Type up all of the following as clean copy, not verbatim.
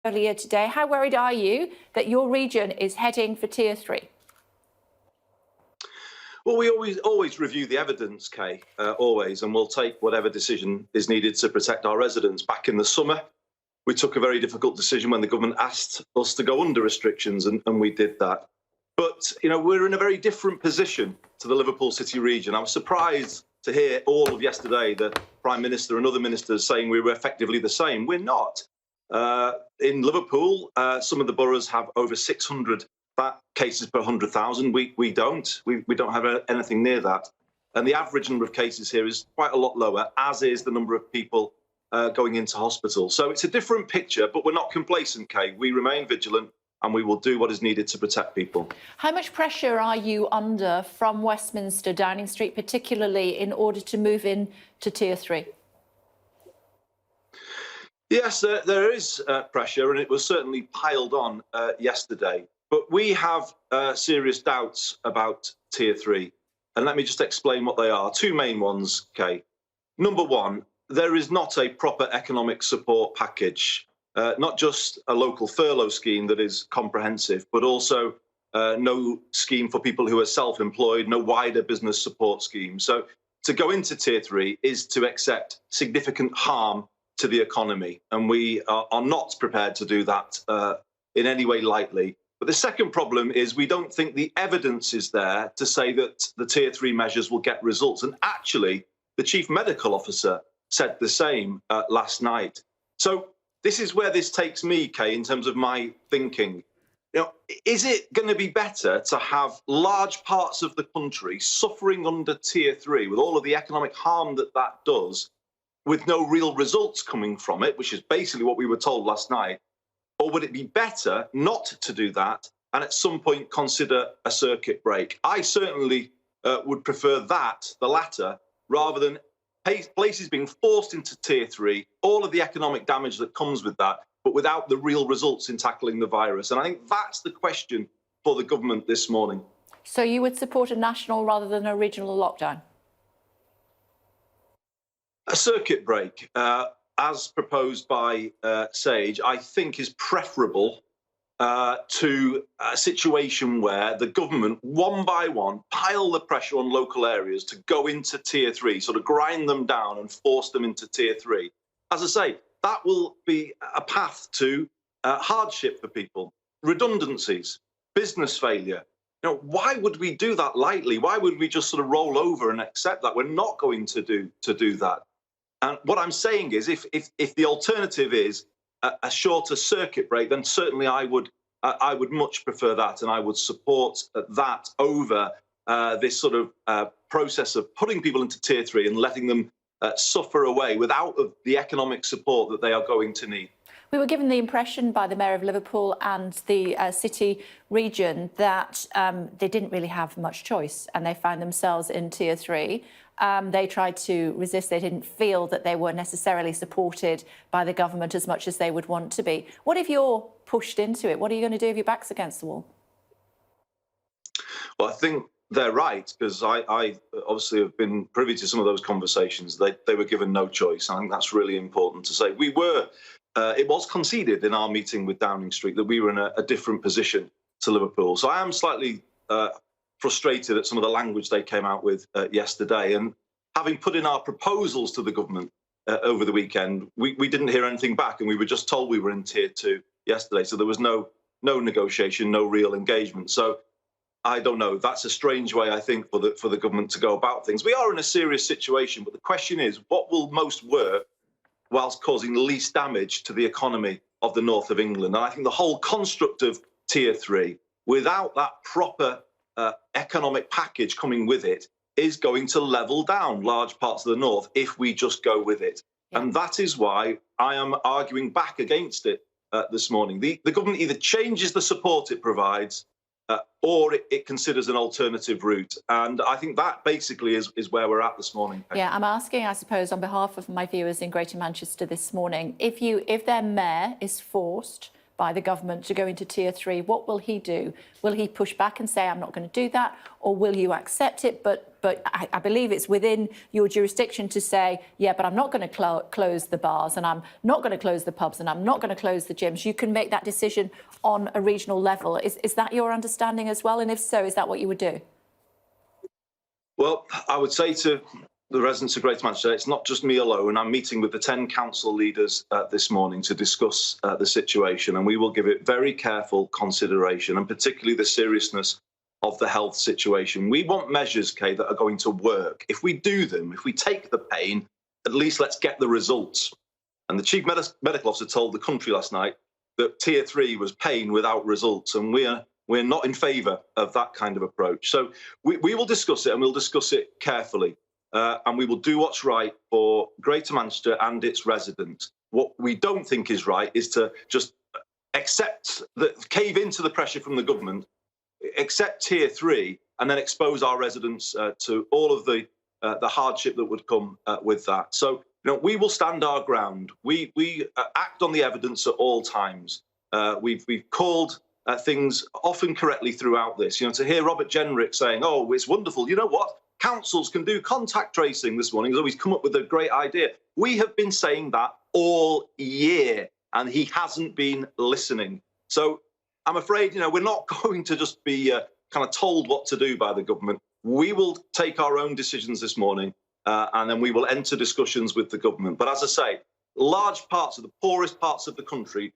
earlier today. How worried are you that your region is heading for Tier 3? Well, we always review the evidence, Kay, always, and we'll take whatever decision is needed to protect our residents. Back in the summer, we took a very difficult decision when the government asked us to go under restrictions, and we did that. But, we're in a very different position to the Liverpool City region. I was surprised to hear all of yesterday the Prime Minister and other ministers saying we were effectively the same. We're not. In Liverpool, some of the boroughs have over 600 cases per 100,000. We don't. We don't have anything near that. And the average number of cases here is quite a lot lower, as is the number of people going into hospital. So it's a different picture, but we're not complacent, Kay. We remain vigilant and we will do what is needed to protect people. How much pressure are you under from Westminster, Downing Street, particularly in order to move in to Tier 3? Yes, there is pressure, and it was certainly piled on yesterday. But we have serious doubts about Tier 3. And let me just explain what they are. Two main ones, Kay. Number one, there is not a proper economic support package, not just a local furlough scheme that is comprehensive, but also no scheme for people who are self-employed, no wider business support scheme. So to go into Tier 3 is to accept significant harm to the economy, and we are not prepared to do that in any way lightly. But the second problem is we don't think the evidence is there to say that the Tier 3 measures will get results. And actually, the Chief Medical Officer said the same last night. So this is where this takes me, Kay, in terms of my thinking. Is it going to be better to have large parts of the country suffering under Tier 3 with all of the economic harm that that does, with no real results coming from it, which is basically what we were told last night? Or would it be better not to do that and at some point consider a circuit break? I certainly would prefer that, the latter, rather than places being forced into Tier 3, all of the economic damage that comes with that, but without the real results in tackling the virus. And I think that's the question for the government this morning. So you would support a national rather than a regional lockdown? A circuit break, as proposed by Sage, I think is preferable to a situation where the government, one by one, pile the pressure on local areas to go into Tier 3, sort of grind them down and force them into Tier 3. As I say, that will be a path to hardship for people, redundancies, business failure. Why would we do that lightly? Why would we just sort of roll over and accept that? We're not going to do that. And what I'm saying is, if the alternative is a shorter circuit break, then certainly I would much prefer that, and I would support that over this sort of process of putting people into Tier 3 and letting them suffer away without the economic support that they are going to need. We were given the impression by the Mayor of Liverpool and the City region that they didn't really have much choice and they found themselves in Tier 3. They tried to resist. They didn't feel that they were necessarily supported by the government as much as they would want to be. What if you're pushed into it? What are you going to do if your back's against the wall? Well, I think they're right, because I obviously have been privy to some of those conversations. They were given no choice. I think that's really important to say. It was conceded in our meeting with Downing Street that we were in a different position to Liverpool. So I am slightly frustrated at some of the language they came out with yesterday. And having put in our proposals to the government over the weekend, we didn't hear anything back, and we were just told we were in Tier 2 yesterday. So there was no negotiation, no real engagement. So I don't know. That's a strange way, I think, for the government to go about things. We are in a serious situation, but the question is, what will most work whilst causing the least damage to the economy of the north of England? And I think the whole construct of Tier 3, without that proper economic package coming with it, is going to level down large parts of the north if we just go with it. Yeah. And that is why I am arguing back against it this morning. The government either changes the support it provides or it considers an alternative route. And I think that basically is where we're at this morning. Yeah, I'm asking, I suppose, on behalf of my viewers in Greater Manchester this morning, if their mayor is forced by the government to go into tier 3, what will he do? Will he push back and say, I'm not going to do that? Or will you accept it? But I believe it's within your jurisdiction to say, yeah, but I'm not going to close the bars, and I'm not going to close the pubs, and I'm not going to close the gyms. You can make that decision on a regional level. Is that your understanding as well? And if so, is that what you would do? Well, I would say to the residents of Greater Manchester, it's not just me alone. I'm meeting with the 10 council leaders this morning to discuss the situation, and we will give it very careful consideration, and particularly the seriousness of the health situation. We want measures, Kay, that are going to work. If we do them, if we take the pain, at least let's get the results. And the Chief Medical Officer told the country last night that tier 3 was pain without results, and we're not in favour of that kind of approach. So we will discuss it, and we'll discuss it carefully. And we will do what's right for Greater Manchester and its residents. What we don't think is right is to just cave into the pressure from the government, accept tier 3, and then expose our residents to all of the hardship that would come with that. So, we will stand our ground. We act on the evidence at all times. We've called things often correctly throughout this. To hear Robert Jenrick saying, "Oh, it's wonderful. You know what? Councils can do contact tracing this morning." He's always come up with a great idea. We have been saying that all year, and he hasn't been listening. So I'm afraid, we're not going to just be kind of told what to do by the government. We will take our own decisions this morning, and then we will enter discussions with the government. But as I say, large parts of the poorest parts of the country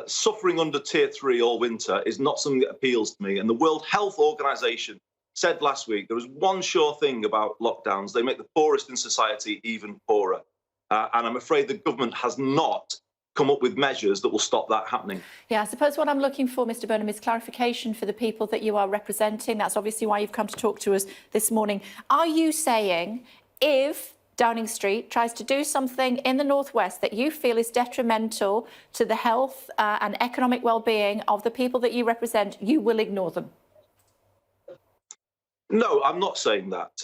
suffering under tier 3 all winter is not something that appeals to me. And the World Health Organization said last week there was one sure thing about lockdowns: they make the poorest in society even poorer. And I'm afraid the government has not come up with measures that will stop that happening. Yeah, I suppose what I'm looking for, Mr. Burnham, is clarification for the people that you are representing. That's obviously why you've come to talk to us this morning. Are you saying if Downing Street tries to do something in the northwest that you feel is detrimental to the health and economic well-being of the people that you represent, you will ignore them? No, I'm not saying that,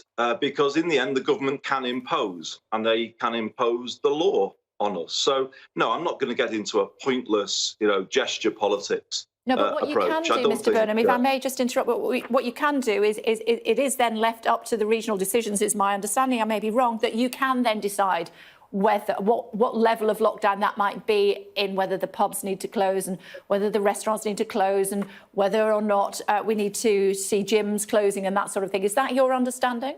because in the end, the government can impose, and they can impose the law on us. So, no, I'm not going to get into a pointless, gesture politics. No, but what approach. You can do, Mr. Burnham, if I may just interrupt, what you can do is it is then left up to the regional decisions, is my understanding. I may be wrong, that you can then decide what level of lockdown that might be, in whether the pubs need to close and whether the restaurants need to close and whether or not we need to see gyms closing and that sort of thing. Is that your understanding?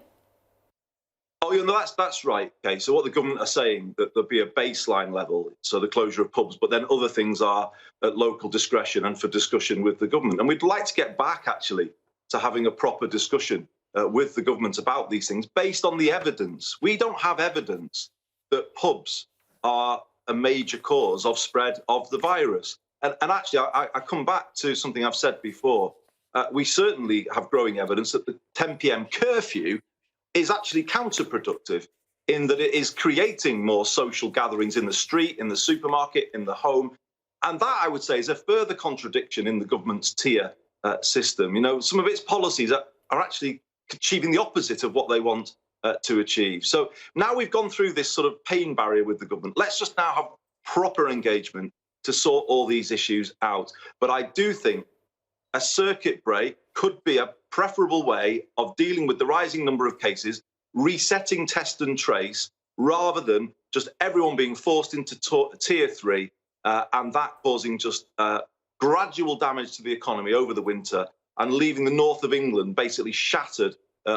Oh, that's right. Okay, so what the government are saying, that there'll be a baseline level, so the closure of pubs, but then other things are at local discretion and for discussion with the government. And we'd like to get back, actually, to having a proper discussion with the government about these things based on the evidence. We don't have evidence that pubs are a major cause of spread of the virus. And actually, I come back to something I've said before. We certainly have growing evidence that the 10 p.m. curfew is actually counterproductive, in that it is creating more social gatherings in the street, in the supermarket, in the home. And that, I would say, is a further contradiction in the government's tier system. Some of its policies are actually achieving the opposite of what they want to achieve. So now we've gone through this sort of pain barrier with the government. Let's just now have proper engagement to sort all these issues out. But I do think a circuit break could be a preferable way of dealing with the rising number of cases, resetting test and trace, rather than just everyone being forced into tier 3 and that causing just gradual damage to the economy over the winter and leaving the north of England basically shattered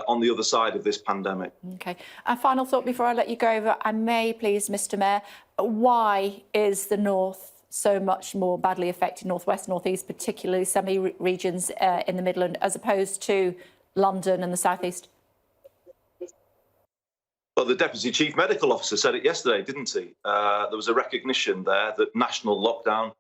on the other side of this pandemic. OK. A final thought before I let you go over. I may, please, Mr. Mayor, why is the north so much more badly affected, northwest, northeast, particularly some regions in the Midland, as opposed to London and the southeast? Well, the Deputy Chief Medical Officer said it yesterday, didn't he? There was a recognition there that national lockdown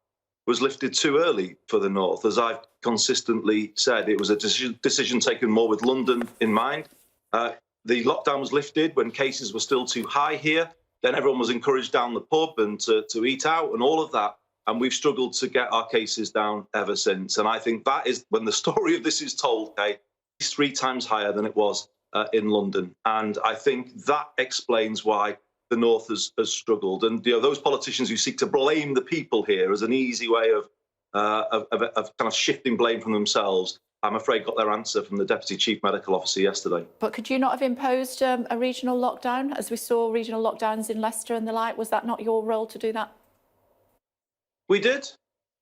was lifted too early for the north. As I've consistently said, it was a decision taken more with London in mind. The lockdown was lifted when cases were still too high here. Then everyone was encouraged down the pub and to eat out and all of that. And we've struggled to get our cases down ever since. And I think that is, when the story of this is told, okay, it's 3 times higher than it was in London. And I think that explains why the north has struggled. And those politicians who seek to blame the people here as an easy way of of kind of shifting blame from themselves, I'm afraid got their answer from the Deputy Chief Medical Officer yesterday. But could you not have imposed a regional lockdown, as we saw regional lockdowns in Leicester and the like? Was that not your role to do that? We did.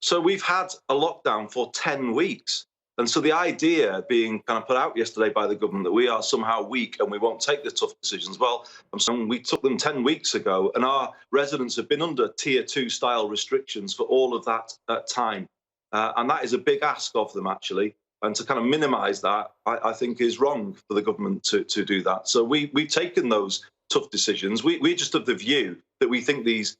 So we've had a lockdown for 10 weeks. And so the idea being kind of put out yesterday by the government that we are somehow weak and we won't take the tough decisions. Well, I'm saying we took them 10 weeks ago, and our residents have been under tier 2 style restrictions for all of that time. And that is a big ask of them, actually. And to kind of minimise that, I think is wrong for the government to do that. So we've taken those tough decisions. We're just of the view that we think these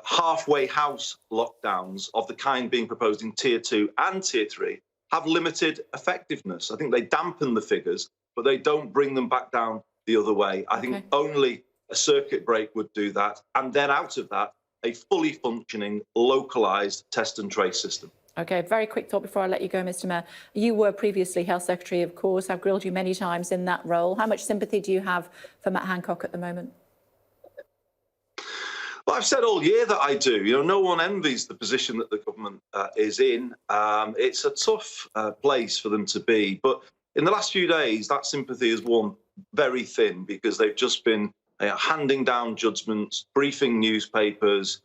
halfway house lockdowns of the kind being proposed in tier 2 and tier 3 have limited effectiveness. I think they dampen the figures, but they don't bring them back down the other way. I think only a circuit break would do that. And then out of that, a fully functioning, localised test and trace system. OK, very quick thought before I let you go, Mr Mayor. You were previously Health Secretary, of course. I've grilled you many times in that role. How much sympathy do you have for Matt Hancock at the moment? Well, I've said all year that I do. You know, no one envies the position that the government is in. It's a tough place for them to be. But in the last few days, that sympathy has worn very thin because they've just been handing down judgments, briefing newspapers,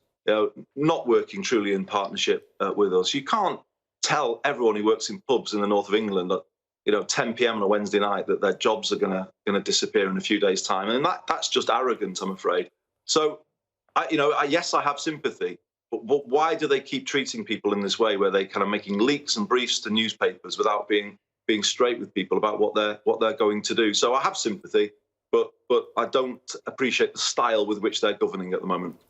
not working truly in partnership with us. You can't tell everyone who works in pubs in the north of England at 10 p.m. on a Wednesday night that their jobs are going to disappear in a few days' time. And that's just arrogant, I'm afraid. So, yes, I have sympathy, but why do they keep treating people in this way, where they kind of making leaks and briefs to newspapers without being straight with people about what they're going to do? So I have sympathy, but I don't appreciate the style with which they're governing at the moment.